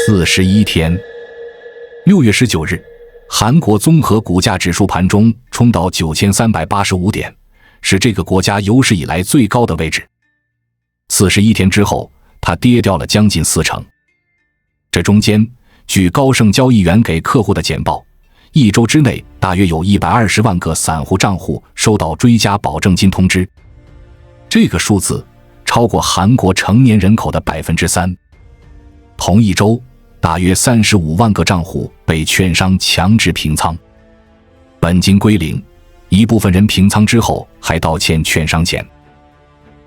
41天。6月19日，韓國綜合股價指數盤中衝到9385點，是這個國家有史以來最高的位置。41天之後，它跌掉了將近40%。這中間，據高盛交易員給客戶的簡報，1周之內大約有120萬個散戶賬戶收到追加保證金通知，這個數字超過韓國成年人口的3%。同一周，大約35萬個賬戶被券商強制平倉，本金歸零，一部分人平倉之後還倒欠券商錢。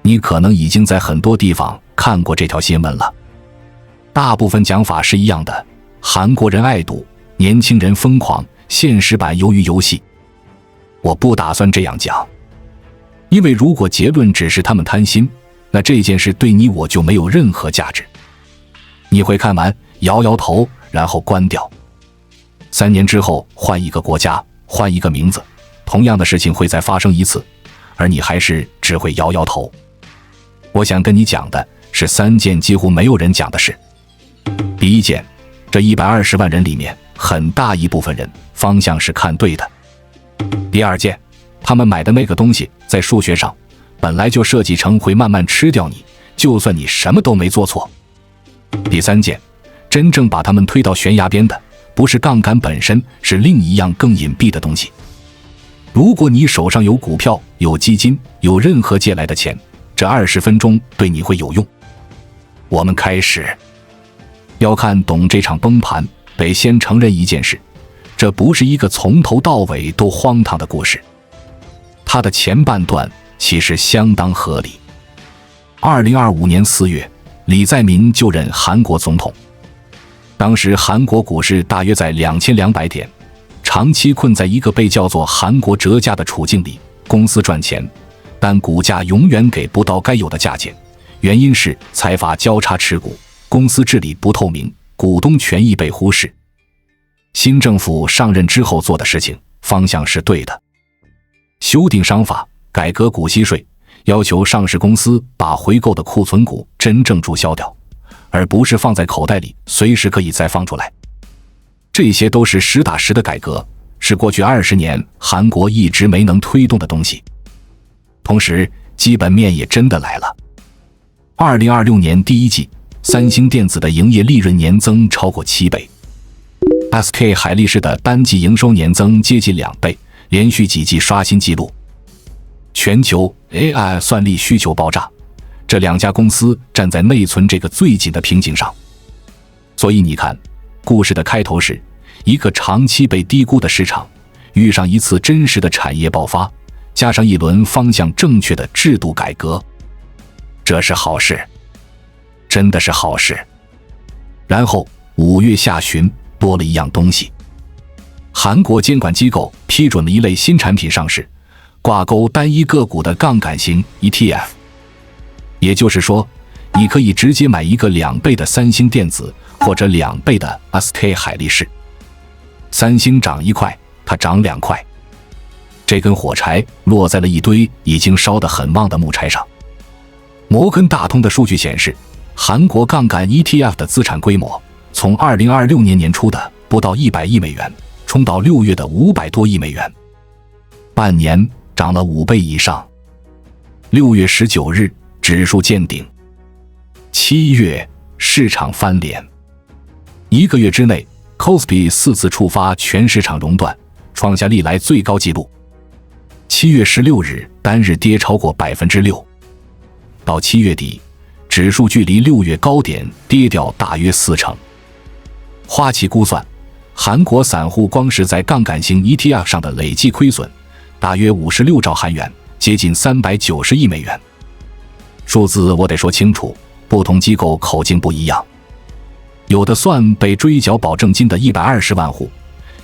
你可能已經在很多地方看過這條新聞了，大部分講法是一樣的：韓國人愛賭，年輕人瘋狂，現實版魷魚遊戲。我不打算這樣講，因為如果結論只是他們貪心，那這件事對你我就沒有任何價值。你會看完搖搖頭，然後關掉。3年之後換一個國家，換一個名字，同樣的事情會再發生一次，而你還是只會摇搖頭。我想跟你講的是3件幾乎沒有人講的事。第一件，這120萬人裡面很大一部分人方向是看對的。第二件，他們買的那個東西在數學上本來就設計成會慢慢吃掉你，就算你什麼都沒做錯。第三件，真正把他們推到懸崖邊的不是槓桿本身，是另一樣更隱蔽的東西。如果你手上有股票、有基金、有任何借來的錢，這20分鐘對你會有用。我們開始。要看懂這場崩盤，得先承認一件事，這不是一個從頭到尾都荒唐的故事。它的前半段其實相當合理。2025年4月，李在明就任韓國總統。當時韓國股市大約在2200點，長期困在一個被叫做韓國折價的處境裡，公司賺錢，但股價永遠給不到該有的價錢，原因是財閥交叉持股，公司治理不透明，股東權益被忽視。新政府上任之後做的事情方向是對的，修訂商法，改革股息稅，要求上市公司把回購的庫存股真正注銷掉，而不是放在口袋裡隨時可以再放出來。這些都是實打實的改革，是過去20年韓國一直沒能推動的東西。同時基本面也真的來了。2026年第一季，三星電子的營業利潤年增超過7倍， SK 海力士的單季營收年增接近2倍，連續幾季刷新紀錄。全球 AI 算力需求爆炸，這2家公司站在內存這個最緊的瓶頸上。所以你看，故事的開頭是一個長期被低估的市場遇上一次真實的產業爆發，加上一輪方向正確的制度改革，這是好事，真的是好事。然後5月下旬多了一樣東西，韓國監管機構批准了一類新產品上市，掛鈎單一個股的槓桿型 ETF。 也就是說，你可以直接買一個2倍的三星電子，或者2倍的 SK 海力士。三星漲1塊，它漲2塊。這根火柴落在了一堆已經燒得很旺的木柴上。摩根大通的數據顯示，韓國槓桿 ETF 的資產規模從2026年年初的不到100億美元，衝到6月的500多億美元，半年漲了5倍以上。6月19日，指數見頂。7月，市場翻臉。1個月之內 ，Kospi 4次觸發全市場熔斷，創下歷來最高紀錄。7月16日，單日跌超過6%。到7月底，指數距離6月高點跌掉大約40%。花旗估算，韓國散戶光是在槓桿型 ETF 上的累計虧損大約56兆韓元，接近390億美元。數字我得說清楚，不同機構口徑不一樣，有的算被追繳保證金的120萬戶，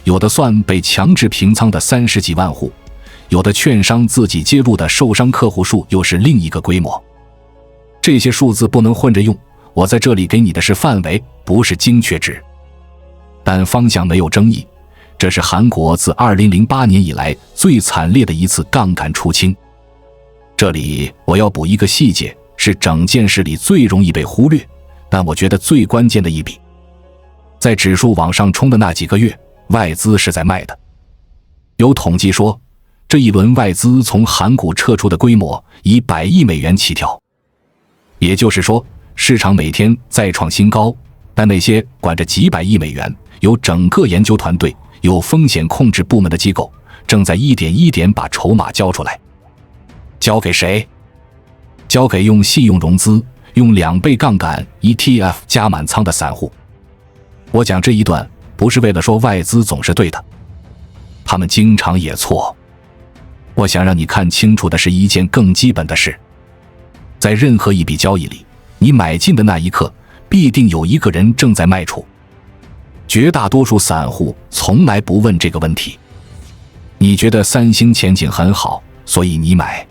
有的算被強制平倉的30幾萬戶，有的券商自己揭露的受傷客戶數又是另一個規模。這些數字不能混着用，我在這裡給你的是範圍，不是精確值。但方向沒有爭議，這是韓國自2008年以來最慘烈的一次槓桿出清。這裡我要補一個細節，是整件事裡最容易被忽略，但我覺得最關鍵的一筆。在指數往上衝的那幾個月，外資是在賣的。有統計說，這一輪外資從韓股撤出的規模以100億美元起跳。也就是說，市場每天再創新高，但那些管着幾百億美元、有整個研究团隊、有風險控制部門的機構，正在一點一點把籌碼交出來。交給誰？交給用信用融資、用2倍槓桿 ETF 加滿倉的散戶。我講這一段不是為了說外資總是對的，他們經常也錯。我想讓你看清楚的是一件更基本的事，在任何一筆交易裡，你買進的那一刻，必定有一個人正在賣出。絕大多數散戶從來不問這個問題。你覺得三星前景很好，所以你買。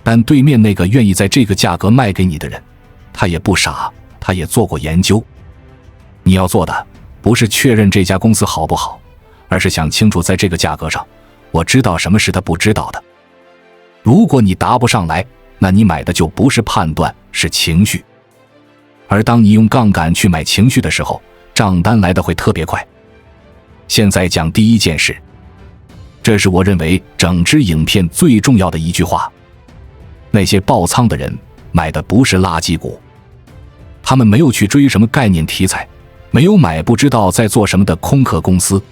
但對面那個願意在這個價格賣給你的人，他也不傻，他也做過研究。你要做的不是確認這家公司好不好，而是想清楚在這個價格上，我知道什麼是他不知道的。如果你答不上來，那你買的就不是判斷，是情緒。而當你用槓桿去買情緒的時候，賬單來的會特別快。現在講第一件事，這是我認為整支影片最重要的一句話。那些爆倉的人買的不是垃圾股，他們沒有去追什麼概念題材，沒有買不知道在做什麼的空殼公司，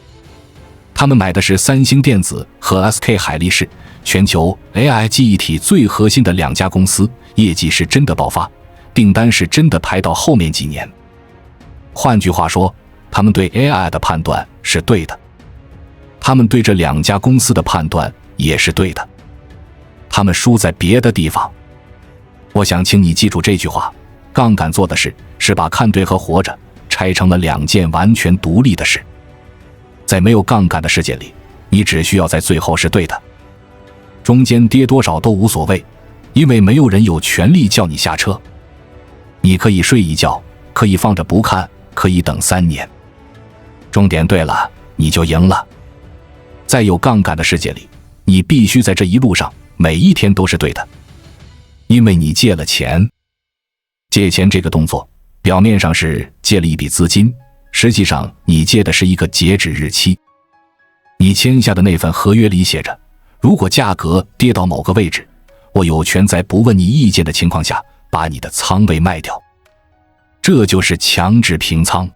他們買的是三星電子和 SK 海力士，全球 AI 記憶體最核心的2家公司，業績是真的爆發，訂單是真的排到後面幾年。換句話說，他們對 AI 的判斷是對的，他們对這2家公司的判斷也是对的。他們輸在別的地方。我想請你記住這句話，槓桿做的事是把看對和活着拆成了2件完全獨立的事。在沒有槓桿的世界裡，你只需要在最後是對的，中間跌多少都無所謂，因為沒有人有權利叫你下車。你可以睡一覺，可以放着不看，可以等3年，終點對了，你就贏了。在有槓桿的世界裡，你必須在這一路上每一天都是对的，因為你借了錢。借錢這個動作表面上是借了一筆資金，實際上你借的是一個截止日期。你簽下的那份合約裡寫着，如果價格跌到某個位置，我有權在不問你意見的情況下把你的倉位賣掉。這就是強制平倉。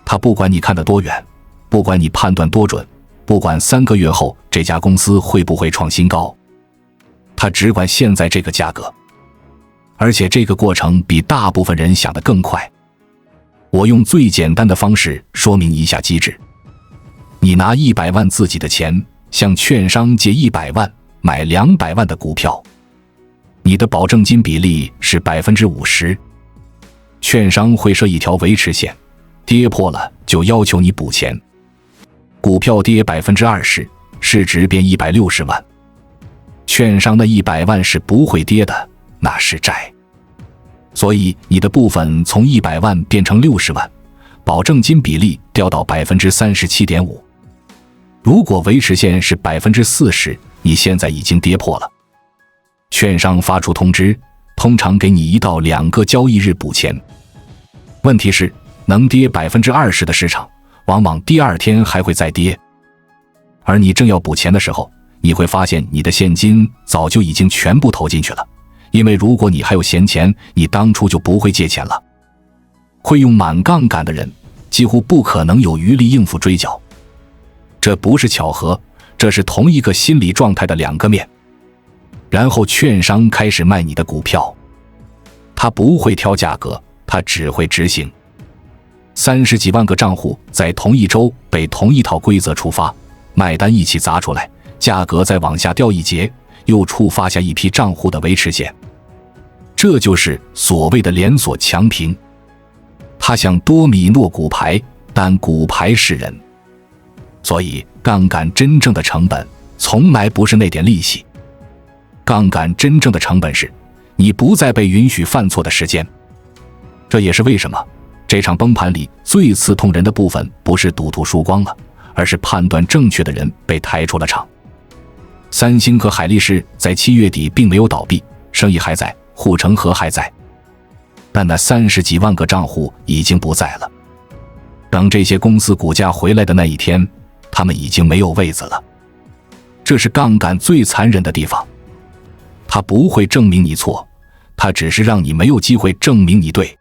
他不管你看得多遠，不管你判斷多準，不管3個月後這家公司會不會創新高，他只管現在這個價格。而且這個過程比大部分人想得更快。我用最簡單的方式說明一下機制。你拿100萬自己的錢向券商借100萬買200萬的股票，你的保證金比例是 50%， 券商會設一條維持線，跌破了就要求你補錢。股票跌 20%， 市值變160萬，券商的100萬是不會跌的，那是債。所以你的部分從100萬變成60萬，保證金比例掉到 37.5%。如果維持線是 40%， 你現在已經跌破了。券商發出通知，通常給你1到2個交易日補錢。問題是，能跌 20% 的市場，往往第2天還會再跌。而你正要補錢的時候，你會發現你的現金早就已經全部投進去了。因為如果你還有閒錢，你當初就不會借錢了。會用滿槓桿的人，幾乎不可能有餘力應付追繳。這不是巧合，這是同一個心理狀態的2個面。然後券商開始賣你的股票，他不會挑價格，他只會執行。30幾萬個賬戶在同一周被同一套規則觸發，賣單一起砸出來，價格再往下掉一截，又觸發下一批賬戶的維持線。這就是所謂的連鎖強平。它像多米諾骨牌，但骨牌是人。所以槓桿真正的成本從來不是那點利息，槓桿真正的成本是你不再被允許犯錯的时间。這也是為什麼這場崩盤裡最刺痛人的部分不是賭徒輸光了，而是判斷正確的人被抬出了場。三星和海力士在7月底並沒有倒閉，生意還在，護城河還在，但那30幾萬個賬戶已經不在了。等這些公司股價回來的那一天，他們已經没有位子了。這是槓桿最殘忍的地方，它不會證明你錯，它只是讓你沒有機會證明你對。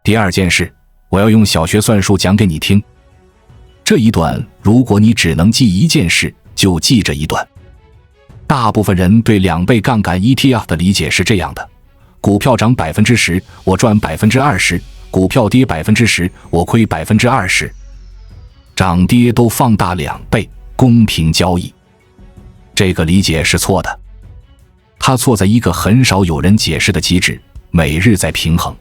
第二件事，我要用小學算術講給你聽。這一段，如果你只能記一件事，就記這一段。大部分人對2倍槓桿 ETF 的理解是這樣的：股票漲 10%， 我賺 20%； 股票跌 10%， 我虧 20%。漲跌都放大2倍，公平交易。這個理解是錯的，它錯在一個很少有人解釋的機制——每日在平衡。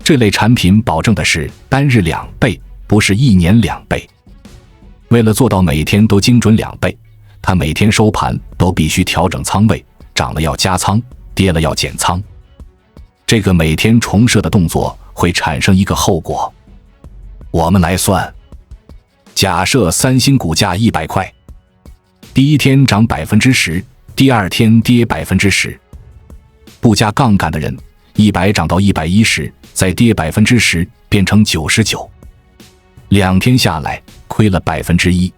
這類產品保證的是單日2倍，不是1年2倍。為了做到每天都精準2倍，它每天收盤都必須調整倉位，漲了要加倉，跌了要減倉。這個每天重設的動作會產生一個後果。我們來算，假設三星股價100塊，第一天漲 10%， 第二天跌 10%。不加槓桿的人，100漲到110時，再跌 10%， 變成99。2天下來虧了 1%。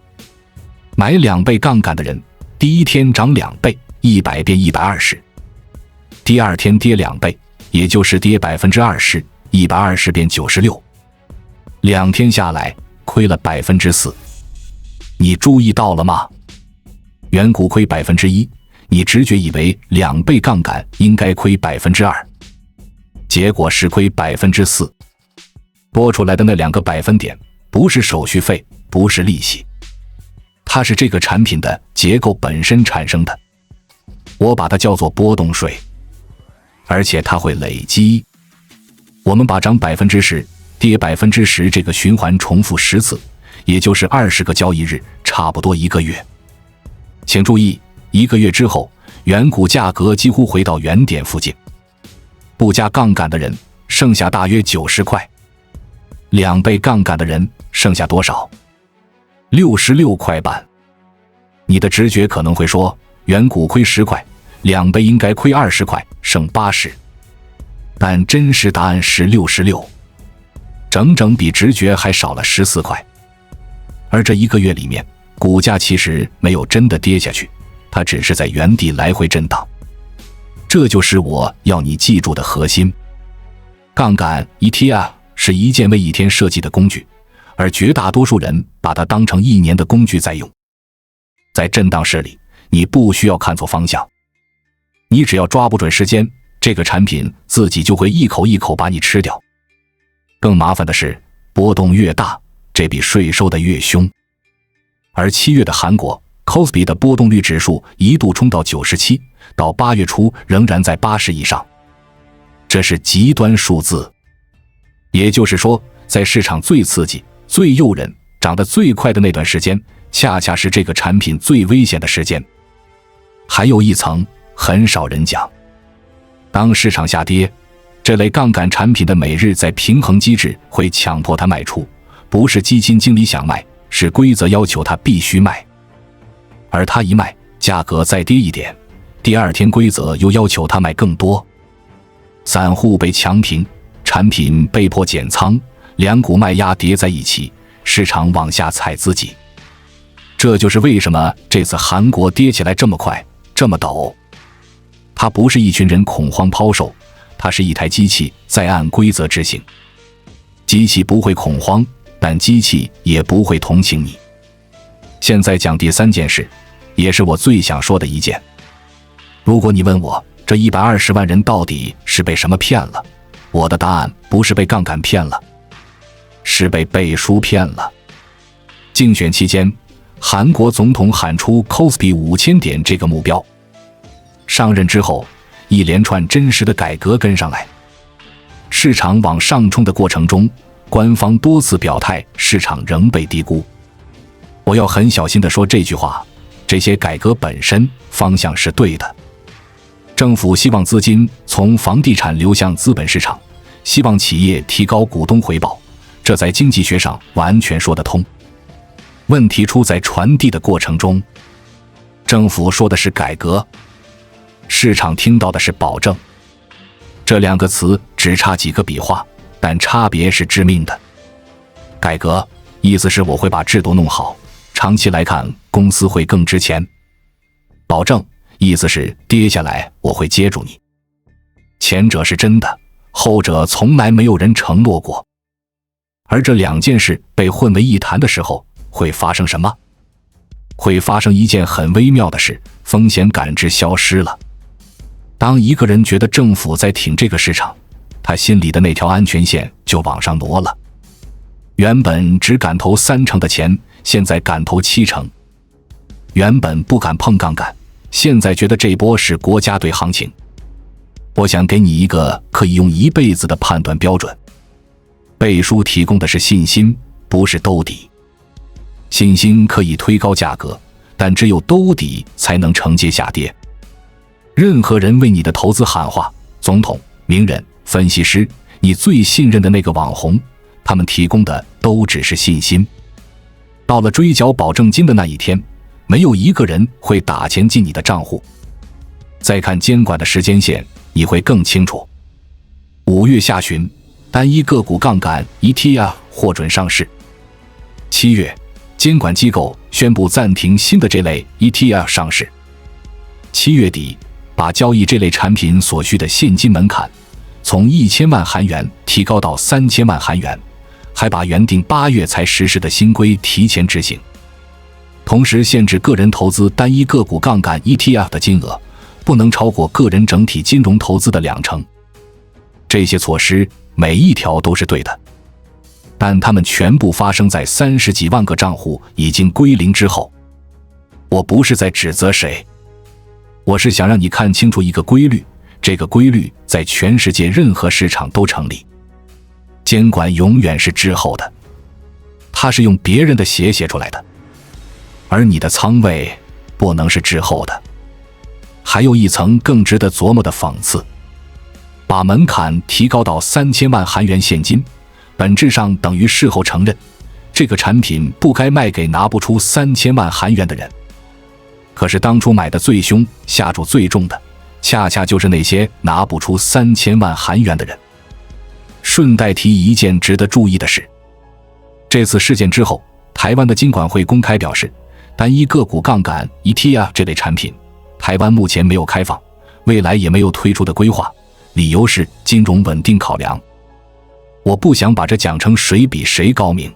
買2倍槓桿的人，第一天漲2倍，100變120，第二天跌2倍，也就是跌 20%，120变96。2天下來虧了 4%。你注意到了嗎？原股虧 1%， 你直覺以為2倍槓桿應該虧 2%， 結果是虧 4%。多出來的那2個百分點，不是手續費，不是利息，它是這個產品的結構本身產生的。我把它叫做波動稅，而且它會累積。我們把漲 10%、跌 10% 這個循環重複10次，也就是20個交易日，差不多1個月。請注意，1個月之後，原股價格幾乎回到原點附近。不加槓桿的人剩下大約90塊，2倍槓桿的人剩下多少？66塊半。你的直覺可能會說，原股虧10塊，2倍應該虧20塊，剩80。但真實答案是66，整整比直覺還少了14塊。而這1個月裡面，股價其實沒有真的跌下去，它只是在原地來回震盪。這就是我要你記住的核心。槓桿 ETF 是一件為1天設計的工具，而絕大多數人把它當成1年的工具在用。在震盪市裡，你不需要看錯方向，你只要抓不準時間，這個產品自己就會一口一口把你吃掉。更麻煩的是，波動越大，這筆稅收的越兇。而7月的韓國 KOSPI 的波動率指數一度衝到97，到8月初仍然在80以上，這是極端數字。也就是說，在市場最刺激、最誘人、漲得最快的那段時間，恰恰是這個產品最危險的時間。還有一層很少人講，當市場下跌，這類槓桿產品的每日在平衡機制會強迫它賣出，不是基金經理想賣，是規則要求它必須賣。而它一賣，價格再跌一點，第二天規則又要求它賣更多。散戶被強平，產品被迫減倉，兩股賣壓疊在一起，市場往下踩自己。這就是為什麼這次韓國跌起來這麼快，這麼陡。它不是一群人恐慌拋售，它是一台機器在按規則執行。機器不會恐慌，但機器也不會同情你。現在講第3件事，也是我最想說的一件。如果你問我，這120萬人到底是被什麼騙了？我的答案不是被槓桿騙了，是被背書騙了。競選期間，韓國總統喊出 KOSPI 5000點這個目標。上任之後，一連串真實的改革跟上來。市場往上衝的過程中，官方多次表態市场仍被低估。我要很小心地說這句話，這些改革本身方向是對的。政府希望資金從房地產流向資本市場，希望企業提高股東回報，這在經濟學上完全說得通。問題出在傳遞的過程中，政府說的是改革，市場聽到的是保證。這2個詞只差幾個筆畫，但差別是致命的。改革，意思是我會把制度弄好，長期來看公司會更值錢。保證，意思是跌下來我會接住你。前者是真的，後者從來沒有人承諾過。而這兩件事被混為一談的時候，會發生什麼？會發生一件很微妙的事，風險感知消失了。當一個人覺得政府在挺這個市場，他心裡的那條安全線就往上挪了。原本只敢投30%的錢，現在敢投70%。原本不敢碰槓桿，現在覺得這波是國家隊行情。我想給你一個可以用一輩子的判斷標準。背書提供的是信心，不是兜底。信心可以推高價格，但只有兜底才能承接下跌。任何人為你的投資喊話，總統、名人、分析師，你最信任的那個網紅，他們提供的都只是信心。到了追繳保證金的那一天，沒有一個人會打錢進你的賬戶。再看監管的時間線，你會更清楚。5月下旬，單一個股槓桿 ETF 獲准上市。7月，監管機構宣布暫停新的這類 ETF 上市。7月底，把交易這類產品所需的現金門檻從1000萬韓元提高到3000萬韓元，還把原定8月才實施的新規提前執行。同時限制個人投資單一個股槓桿 ETF 的金額不能超過個人整體金融投資的20%。這些措施每一條都是對的，但它們全部發生在30幾萬個賬戶已經歸零之後。我不是在指責誰，我是想讓你看清楚一個規律，這個規律在全世界任何市場都成立。監管永遠是滯後的，它是用別人的血寫出來的，而你的倉位不能是滯後的。還有一層更值得琢磨的諷刺，把門檻提高到3000萬韓元現金，本質上等於事後承認，這個產品不該賣給拿不出3000萬韓元的人。可是當初買的最兇、下注最重的，恰恰就是那些拿不出3000萬韓元的人。順帶提一件值得注意的事，這次事件之後，台灣的金管會公開表示，單一個股槓桿 ETF 這類產品，台灣目前沒有開放，未來也沒有推出的規劃，理由是金融穩定考量。我不想把這講成誰比誰高明，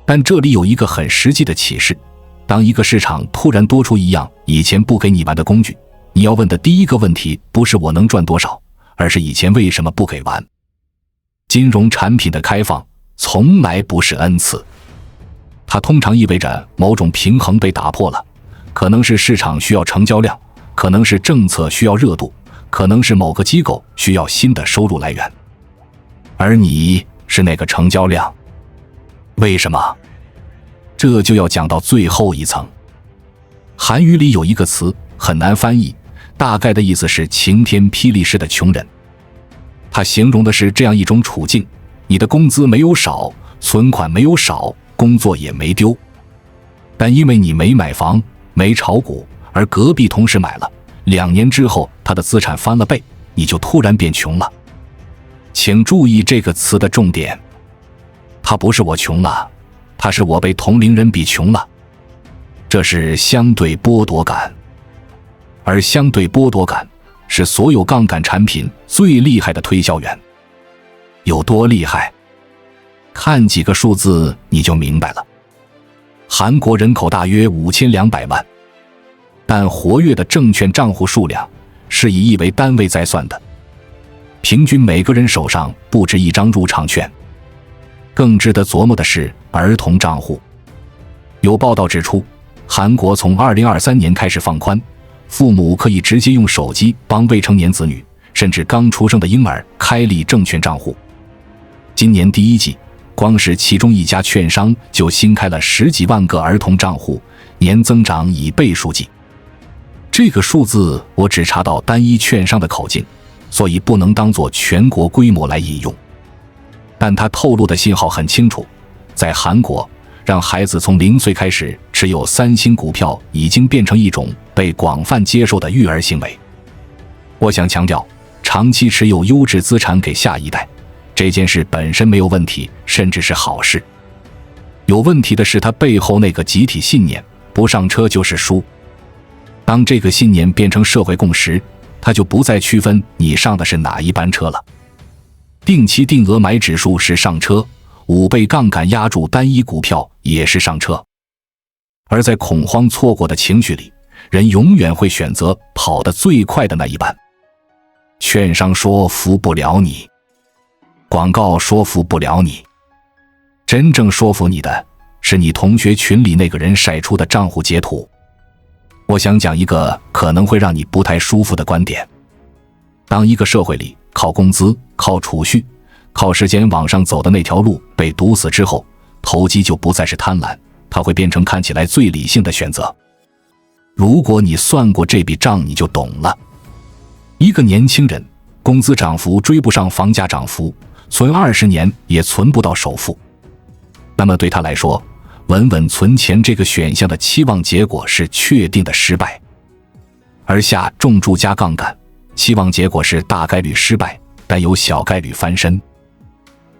但這裡有一個很實際的啟示，當一個市場突然多出一樣以前不給你玩的工具，你要問的第一個問題不是我能賺多少，而是以前為什麼不給玩。金融產品的開放從來不是恩賜，它通常意味着某種平衡被打破了，可能是市場需要成交量，可能是政策需要熱度，可能是某個機構需要新的收入來源。而你是那個成交量。為什麼？這就要講到最後一層。韓語裡有一個詞很難翻譯，大概的意思是晴天霹靂式的窮人。它形容的是這樣一種處境：你的工資沒有少，存款沒有少，工作也沒丟，但因為你沒買房，沒炒股，而隔壁同事買了，2年之後他的資產翻了倍，你就突然變窮了。請注意這個詞的重點，它不是我窮了，它是我被同齡人比窮了。這是相對剝奪感，而相对剝奪感是所有槓桿產品最厲害的推銷員。有多厲害？看幾個數字你就明白了。韓國人口大約5200萬，但活躍的證券賬戶數量是以億為單位在算的，平均每個人手上不止一張入場券。更值得琢磨的是兒童賬戶。有報道指出，韓國從2023年開始放寬，父母可以直接用手機幫未成年子女，甚至剛出生的嬰兒開立證券賬戶。今年第一季，光是其中一家券商就新開了10幾萬個兒童賬戶，年增長以倍數計。這個數字我只查到單一券商的口徑，所以不能當作全國規模來引用。但它透露的信號很清楚，在韓國，讓孩子從0歲開始持有3星股票已經變成一種被廣泛接受的育兒行為。我想強調，長期持有優質資產給下一代，這件事本身沒有問題，甚至是好事。有問題的是他背後那個集體信念，不上車就是輸。當這個信念變成社會共識，他就不再區分你上的是哪一班車了。定期定額買指數是上車，5倍槓桿壓住單一股票也是上車。而在恐慌錯過的情緒裡，人永遠會選擇跑得最快的那一班。券商說服不了你，廣告說服不了你，真正說服你的是你同學群裡那個人曬出的賬戶截圖。我想講一個可能會讓你不太舒服的觀點。當一個社會裡靠工資、靠儲蓄、靠時間往上走的那條路被堵死之後，投機就不再是貪婪，它會變成看起來最理性的選擇。如果你算過這筆賬，你就懂了。一個年輕人，工資漲幅追不上房價漲幅，存20年也存不到首付。那麼對他來說，穩穩存錢這個選項的期望結果是確定的失敗。而下重注加槓桿，期望結果是大概率失敗，但有小概率翻身。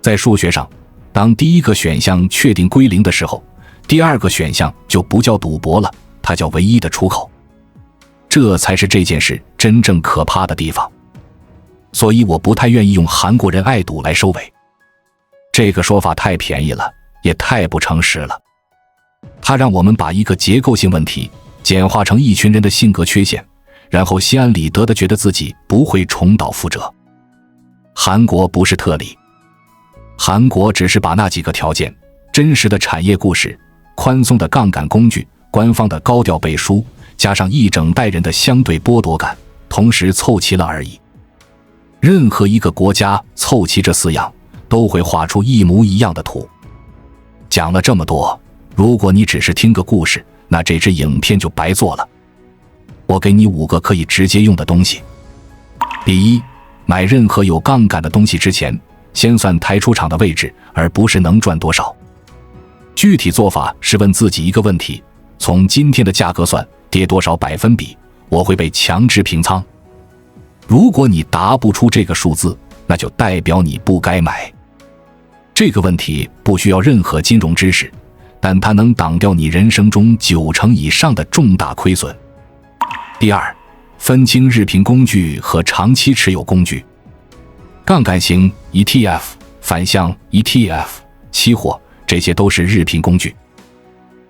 在數學上，當第一個選項確定歸零的時候，第二個選項就不叫賭博了，它叫唯一的出口。這才是這件事真正可怕的地方。所以我不太願意用韓國人愛賭來收尾。這個說法太便宜了，也太不誠實了。它讓我們把一個結構性問題簡化成一群人的性格缺陷，然後心安理得地覺得自己不會重蹈覆轍。韓國不是特例，韓國只是把那幾個條件：真實的產業故事、寬鬆的槓桿工具、官方的高調背書，加上一整代人的相对剝奪感，同時湊齊了而已。任何一個國家湊齊這4樣，都會畫出一模一樣的圖。講了這麼多，如果你只是聽個故事，那這支影片就白做了。我給你5個可以直接用的東西。第一，買任何有槓桿的東西之前，先算抬出場的位置，而不是能賺多少。具體做法是問自己一個問題：從今天的價格算，跌多少%，我会被強制平倉？如果你答不出這個數字，那就代表你不該買。這個問題不需要任何金融知識，但它能擋掉你人生中90%以上的重大虧損。第二，分清日平工具和長期持有工具。槓桿型 ETF、反向 ETF、期貨，這些都是日平工具。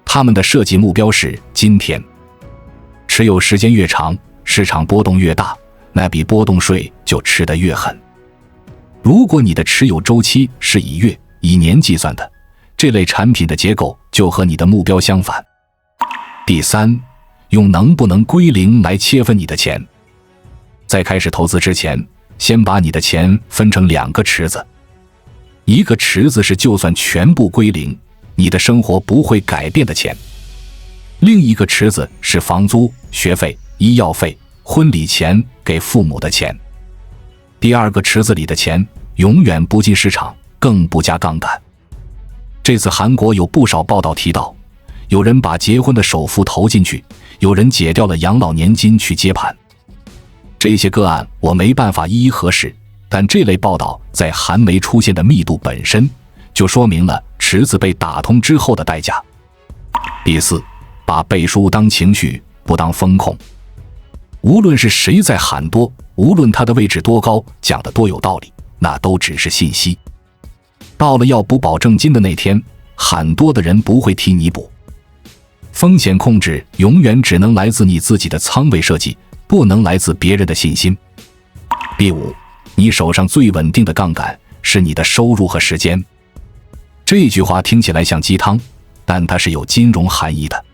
它們的設計目標是今天。持有時間越長，市场波動越大，那筆波動稅就吃得越狠。如果你的持有周期是以月、以年計算的，這類產品的結構就和你的目標相反。第三，用能不能歸零來切分你的錢。在開始投資之前，先把你的錢分成2個池子。一個池子是就算全部歸零，你的生活不會改變的錢。另一個池子是房租、學費、醫藥費、婚禮錢、給父母的錢。第2個池子裡的錢永遠不進市場，更不加槓桿。這次韓國有不少報道提到，有人把結婚的首付投進去，有人解掉了養老年金去接盤。這些個案我沒辦法一一核實，但這類報道在韓媒出現的密度本身就說明了池子被打通之後的代價。第四，把背書當情緒，不當風控。無論是誰在喊多，無論他的位置多高，講得多有道理，那都只是信息。到了要補保證金的那天，喊多的人不會替你補。風險控制永遠只能來自你自己的倉位設計，不能來自別人的信心。第五，你手上最穩定的槓桿是你的收入和时間。這句話聽起來像雞湯，但它是有金融含義的。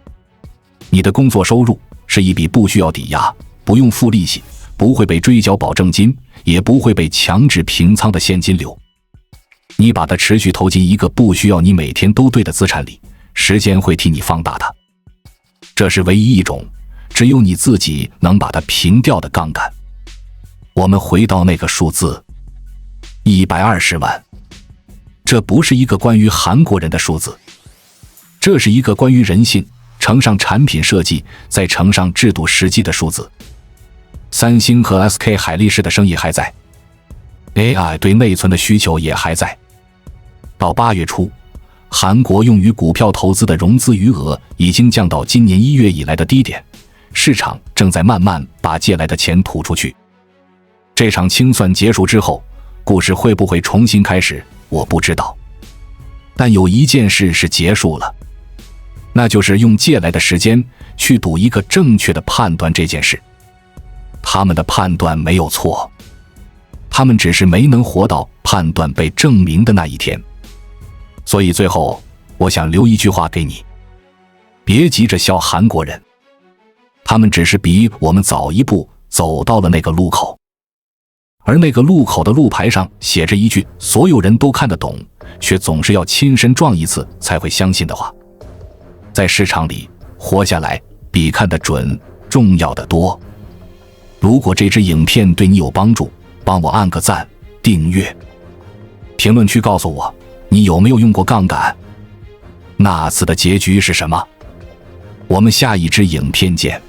你的工作收入是一筆不需要抵押、不用付利息、不會被追繳保證金，也不會被強制平倉的現金流。你把它持續投進一個不需要你每天都对的資產裡，時間會替你放大它。這是唯一一種只有你自己能把它平掉的槓桿。我們回到那個數字，120萬。這不是一個關於韓國人的數字，這是一個關於人性乘上產品設計再乘上制度實際的數字。三星和 SK 海力士的生意還在， AI 對內存的需求也還在。到8月初，韓國用於股票投資的融資餘額已經降到今年1月以來的低點，市場正在慢慢把借來的錢吐出去。這場清算結束之後，故事會不會重新開始，我不知道。但有一件事是結束了，那就是用借來的時間去賭一個正確的判斷這件事。他們的判斷沒有錯，他們只是沒能活到判斷被證明的那一天。所以最後，我想留一句話給你：別急着笑韓國人，他們只是比我們早一步走到了那個路口。而那個路口的路牌上寫着一句所有人都看得懂，卻總是要親身撞一次才會相信的話：在市場裡活下來比看得準重要的多。如果這支影片對你有幫助，幫我按個讚、訂閱。評論區告訴我，你有沒有用過槓桿？那次的結局是什麼？我們下一支影片見。